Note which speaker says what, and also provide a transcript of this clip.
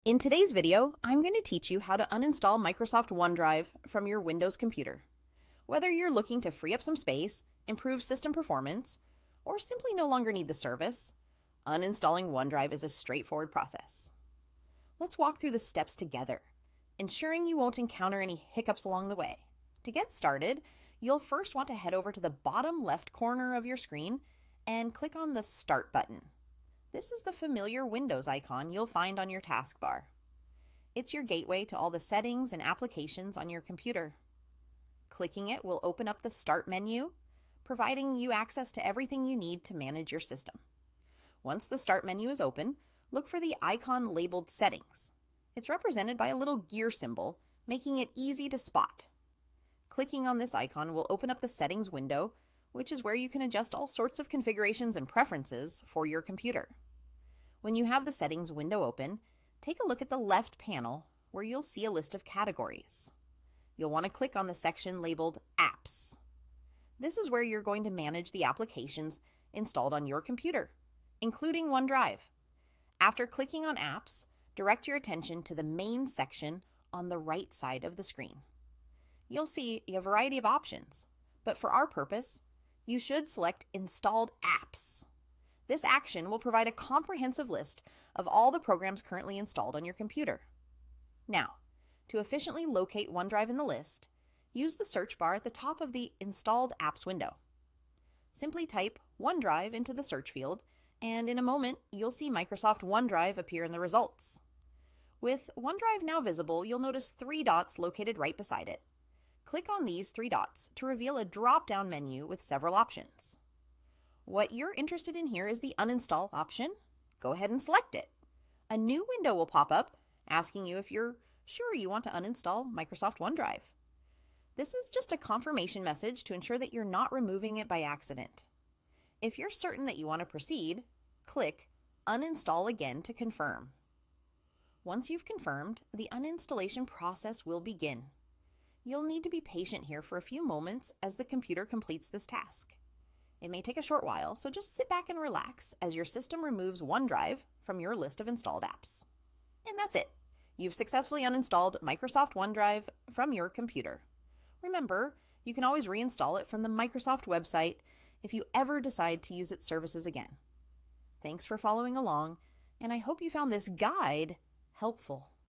Speaker 1: In today's video, I'm going to teach you how to uninstall Microsoft OneDrive from your Windows computer. Whether you're looking to free up some space, improve system performance, or simply no longer need the service, uninstalling OneDrive is a straightforward process. Let's walk through the steps together, ensuring you won't encounter any hiccups along the way. To get started, you'll first want to head over to the bottom left corner of your screen and click on the Start button. This is the familiar Windows icon you'll find on your taskbar. It's your gateway to all the settings and applications on your computer. Clicking it will open up the Start menu, providing you access to everything you need to manage your system. Once the Start menu is open, look for the icon labeled Settings. It's represented by a little gear symbol, making it easy to spot. Clicking on this icon will open up the Settings window, which is where you can adjust all sorts of configurations and preferences for your computer. When you have the Settings window open, take a look at the left panel where you'll see a list of categories. You'll want to click on the section labeled Apps. This is where you're going to manage the applications installed on your computer, including OneDrive. After clicking on Apps, direct your attention to the main section on the right side of the screen. You'll see a variety of options, but for our purpose, you should select Installed Apps. This action will provide a comprehensive list of all the programs currently installed on your computer. Now, to efficiently locate OneDrive in the list, use the search bar at the top of the Installed Apps window. Simply type OneDrive into the search field, and in a moment, you'll see Microsoft OneDrive appear in the results. With OneDrive now visible, you'll notice 3 dots located right beside it. Click on these 3 dots to reveal a drop-down menu with several options. What you're interested in here is the Uninstall option. Go ahead and select it. A new window will pop up asking you if you're sure you want to uninstall Microsoft OneDrive. This is just a confirmation message to ensure that you're not removing it by accident. If you're certain that you want to proceed, click Uninstall again to confirm. Once you've confirmed, the uninstallation process will begin. You'll need to be patient here for a few moments as the computer completes this task. It may take a short while, so just sit back and relax as your system removes OneDrive from your list of installed apps. And that's it. You've successfully uninstalled Microsoft OneDrive from your computer. Remember, you can always reinstall it from the Microsoft website if you ever decide to use its services again. Thanks for following along, and I hope you found this guide helpful.